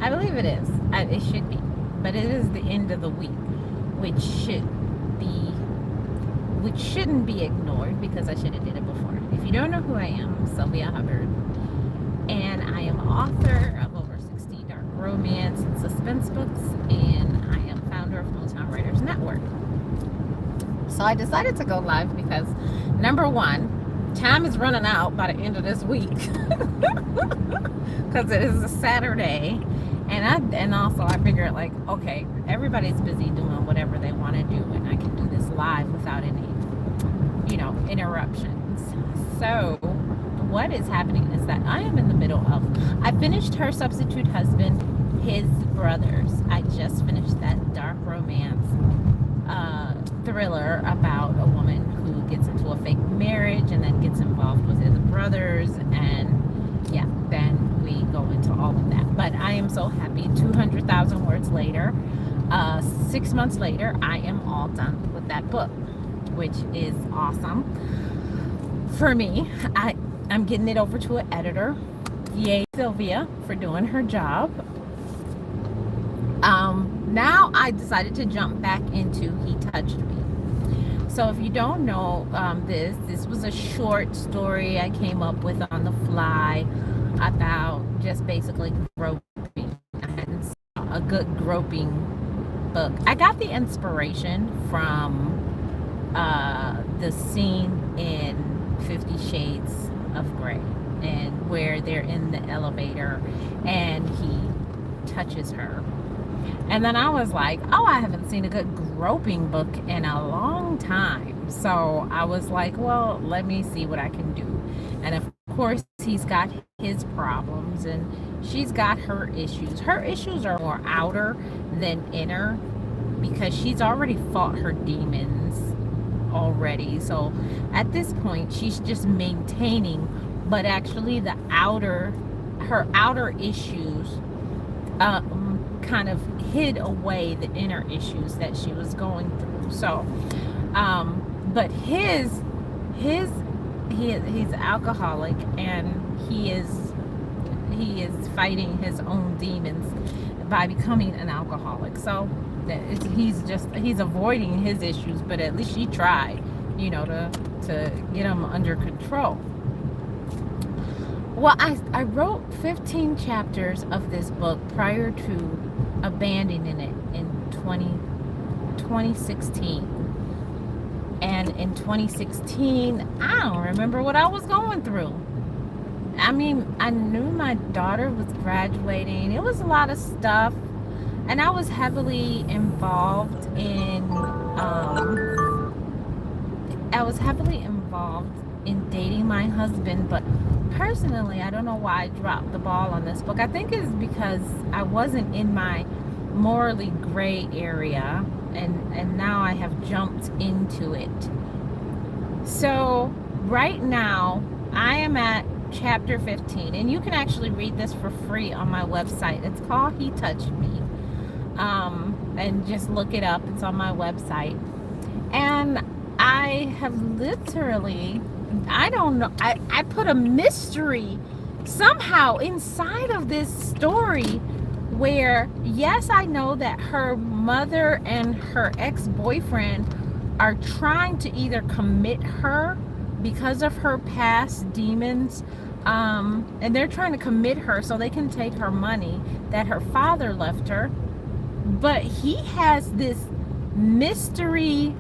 I believe it is. It should be. But it is the end of the week, which be which shouldn't be ignored because I should have did it before. If you don't know who I am, Sylvia Hubbard, and I am author of over 60 dark romance and suspense books, and I am founder of Motown Writers Network. So I decided to go live because, number one, time is running out by the end of this week because it is a Saturday, and also I figured, like, okay, everybody's busy doing whatever they want to do, and I can do this live without any interruptions. So what is happening is that I am in the middle of, I finished Her Substitute Husband, His Brothers. I just finished that dark romance thriller about a woman who gets into a fake marriage and then gets involved with his brothers, and yeah, then we go into all of that. But I am so happy, 200,000 words later, 6 months later, I am all done with that book, which is awesome for me. I'm getting it over to an editor. Yay, Sylvia, for doing her job. Now I decided to jump back into He Touched Me. So if you don't know, this was a short story I came up with on the fly about just basically groping. And a good groping book. I got the inspiration from the scene in 50 Shades of Grey, and where they're in the elevator and he touches her. And then I was like, oh, I haven't seen a good groping book in a long time. So I was like, well, let me see what I can do. And of course, he's got his problems and she's got her issues. Her issues are more outer than inner because she's already fought her demons already. So at this point, she's just maintaining, but actually her outer issues kind of hid away the inner issues that she was going through. So but he's alcoholic, and he is fighting his own demons by becoming an alcoholic. So he's avoiding his issues, but at least she tried, to get them under control. Well, I wrote 15 chapters of this book prior to abandoning it in 2016. And in 2016, I don't remember what I was going through. I mean, I knew my daughter was graduating. It was a lot of stuff. And I was heavily involved in dating my husband, but personally, I don't know why I dropped the ball on this book. I think it's because I wasn't in my morally gray area, and now I have jumped into it. So right now, I am at chapter 15, and you can actually read this for free on my website. It's called He Touched Me. And just look it up. It's on my website. And I have literally, I don't know, I put a mystery somehow inside of this story where, yes, I know that her mother and her ex-boyfriend are trying to either commit her because of her past demons, and they're trying to commit her so they can take her money that her father left her. But he has this mystery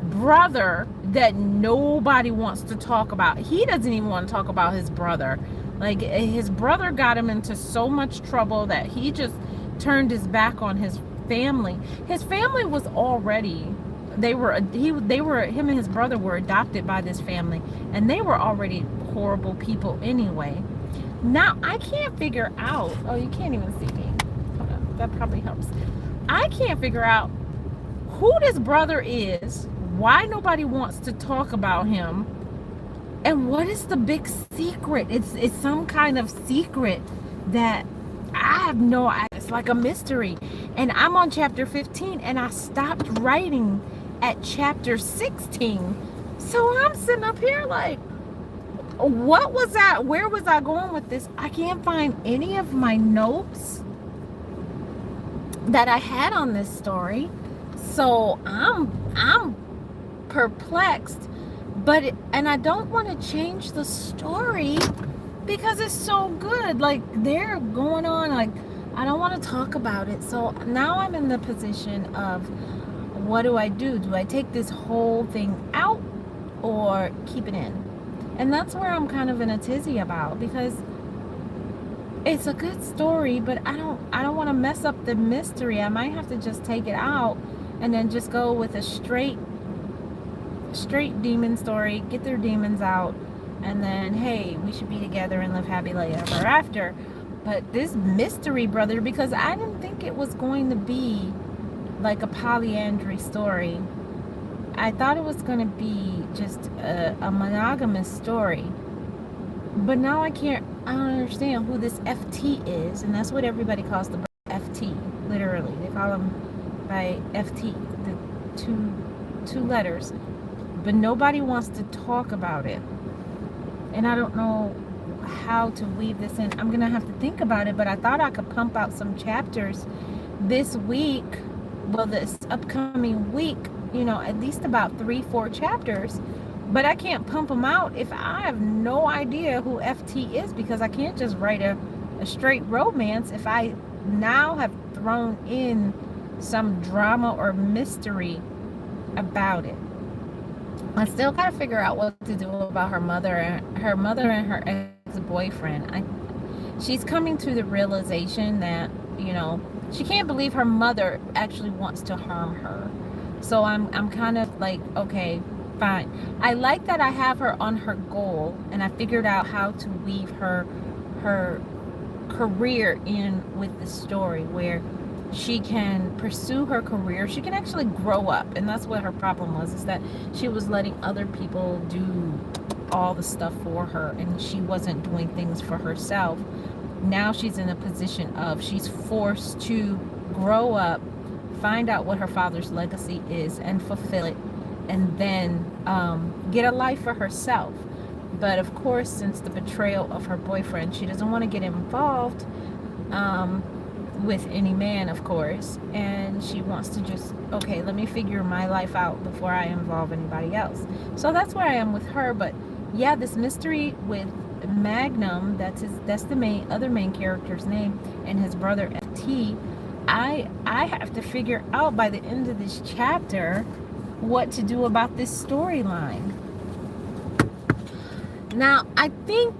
brother that nobody wants to talk about. He doesn't even want to talk about his brother. Like, his brother got him into so much trouble that he just turned his back on his family. His family was already, him and his brother were adopted by this family, and they were already horrible people anyway. Now I can't figure out, oh, you can't even see me. Hold on, that probably helps. I can't figure out who this brother is, why nobody wants to talk about him, and what is the big secret. It's some kind of secret that I have no idea. It's like a mystery. And I'm on chapter 15, and I stopped writing at chapter 16. So I'm sitting up here like, what was that? Where was I going with this? I can't find any of my notes that I had on this story. So I'm perplexed, and I don't want to change the story because it's so good. Like, they're going on, like, I don't want to talk about it. So now I'm in the position of, what do I do? Do I take this whole thing out or keep it in? And that's where I'm kind of in a tizzy about, because it's a good story, but I don't want to mess up the mystery. I might have to just take it out and then just go with a straight demon story, get their demons out, and then, hey, we should be together and live happily ever after. But this mystery, brother, because I didn't think it was going to be like a polyandry story. I thought it was going to be just a monogamous story. But now I don't understand who this FT is, and that's what everybody calls the FT, literally. They call him by FT, the two letters. But nobody wants to talk about it. And I don't know how to weave this in. I'm going to have to think about it, but I thought I could pump out some chapters this week, well, this upcoming week, at least about 3-4 chapters. But I can't pump them out if I have no idea who FT is, because I can't just write a straight romance if I now have thrown in some drama or mystery about it. I still gotta figure out what to do about her mother and her ex-boyfriend. She's coming to the realization that, she can't believe her mother actually wants to harm her. So I'm kind of like, okay, fine. I like that I have her on her goal, and I figured out how to weave her career in with the story, where she can pursue her career. She can actually grow up, and that's what her problem was, is that she was letting other people do all the stuff for her, and she wasn't doing things for herself. Now she's in a position of, she's forced to grow up, find out what her father's legacy is, and fulfill it, and then get a life for herself. But of course, since the betrayal of her boyfriend, she doesn't want to get involved with any man, of course, and she wants to just, okay, let me figure my life out before I involve anybody else. So that's where I am with her. But yeah, this mystery with Magnum, that's the other main character's name, and his brother FT, I have to figure out by the end of this chapter what to do about this storyline. Now, I think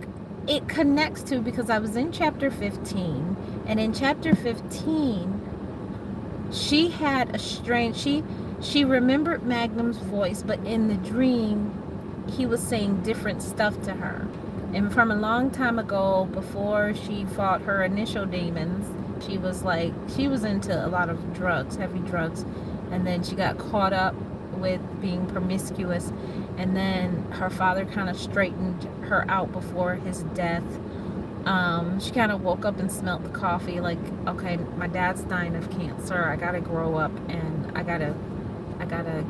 it connects to, because I was in chapter 15, and in chapter 15, she had a strange, she remembered Magnum's voice, but in the dream, he was saying different stuff to her. And from a long time ago, before she fought her initial demons, she was into a lot of drugs, heavy drugs, and then she got caught up with being promiscuous, and then her father kind of straightened her out before his death. She kind of woke up and smelled the coffee, like, okay, my dad's dying of cancer, I gotta grow up, and I gotta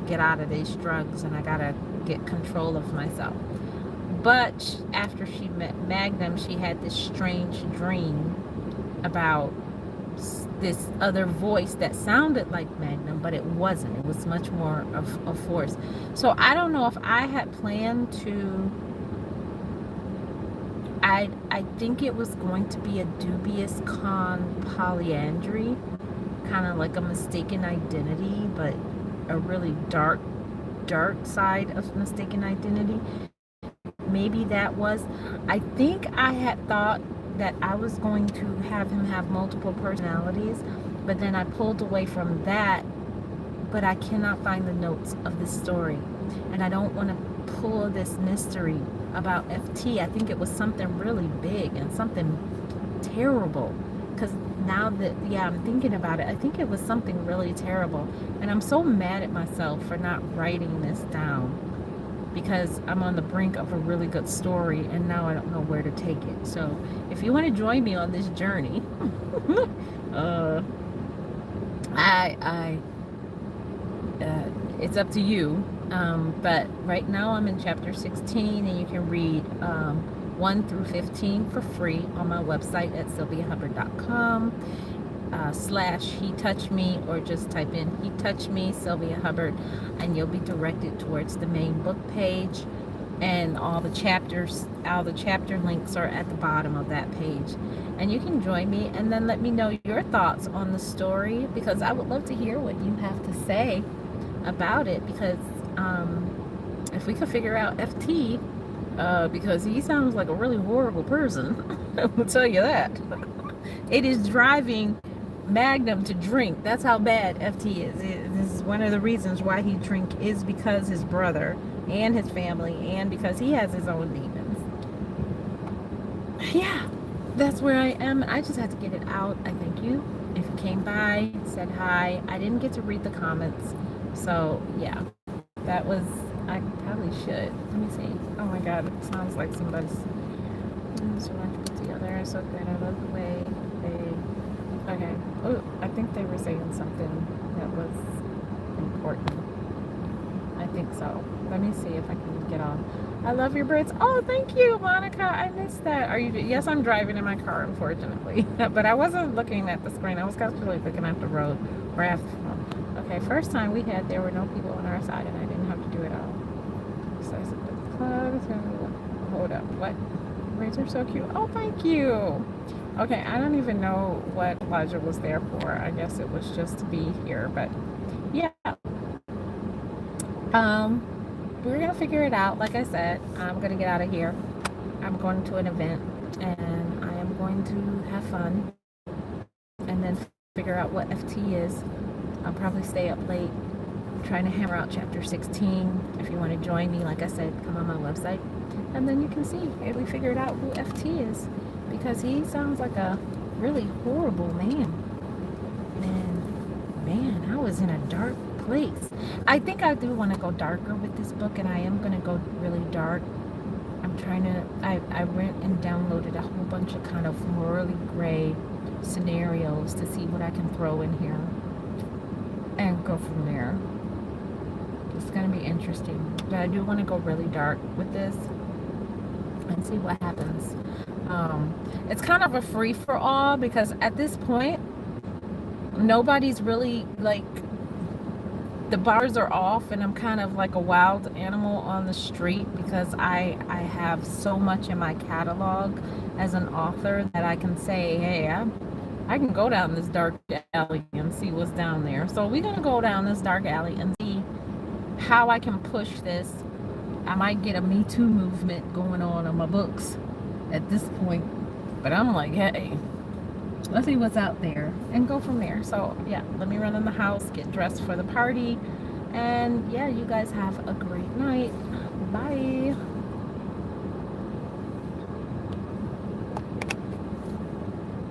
get out of these drugs, and I gotta get control of myself. But after she met Magnum, she had this strange dream about this other voice that sounded like Magnum, but it wasn't. It was much more of a force. So I don't know if I had planned to, I think it was going to be a dubious polyandry, kind of like a mistaken identity, but a really dark side of mistaken identity. Maybe that was, I think I had thought that I was going to have him have multiple personalities, but then I pulled away from that. But I cannot find the notes of this story, and I don't want to pull this mystery about FT. I think it was something really big and something terrible, because now that, yeah, I'm thinking about it, I think it was something really terrible, and I'm so mad at myself for not writing this down, because I'm on the brink of a really good story, and now I don't know where to take it. So if you want to join me on this journey, it's up to you. But right now I'm in chapter 16, and you can read 1 through 15 for free on my website at sylviahubbard.com. slash he touched me, or just type in he touched me Sylvia Hubbard, and you'll be directed towards the main book page, and all the chapter links are at the bottom of that page, and you can join me and then let me know your thoughts on the story, because I would love to hear what you have to say about it, because if we could figure out FT, because he sounds like a really horrible person. I will tell you that. It is driving Magnum to drink. That's how bad FT is. This is one of the reasons why he drink, is because his brother and his family, and because he has his own demons. Yeah, that's where I am. I just had to get it out. I thank you if you came by, said hi. I didn't get to read the comments, so yeah, that was, I probably should. Let me see. Oh my god, it sounds like somebody's so I can put together. So good. I love the way they. Okay. Oh, I think they were saying something that was important. I think so. Let me see if I can get on. I love your birds. Oh, thank you, Monica. I missed that. Are you? Yes, I'm driving in my car, unfortunately, but I wasn't looking at the screen. I was actually looking at the road. Okay, first time we had, there were no people on our side, and I didn't have to do it all. So I said, the club. Hold up. What? Birds are so cute. Oh, thank you. Okay, I don't even know what Elijah was there for. I guess it was just to be here, but yeah. We're gonna figure it out. Like I said, I'm gonna get out of here. I'm going to an event, and I am going to have fun, and then figure out what FT is. I'll probably stay up late trying to hammer out chapter 16. If you want to join me, like I said, come on my website, and then you can see if we figured out who FT is, because he sounds like a really horrible man. And man, I was in a dark place. I think I do want to go darker with this book, and I am going to go really dark. I'm trying to, I went and downloaded a whole bunch of kind of morally gray scenarios to see what I can throw in here and go from there. It's going to be interesting, but I do want to go really dark with this and see what happens. It's kind of a free-for-all, because at this point nobody's really, like, the bars are off, and I'm kind of like a wild animal on the street, because I have so much in my catalog as an author that I can say, hey, I can go down this dark alley and see what's down there. So we're gonna go down this dark alley and see how I can push this. I might get a Me Too movement going on my books at this point, but I'm like, hey, let's see what's out there and go from there. So yeah, let me run in the house, get dressed for the party, and yeah, you guys have a great night. Bye.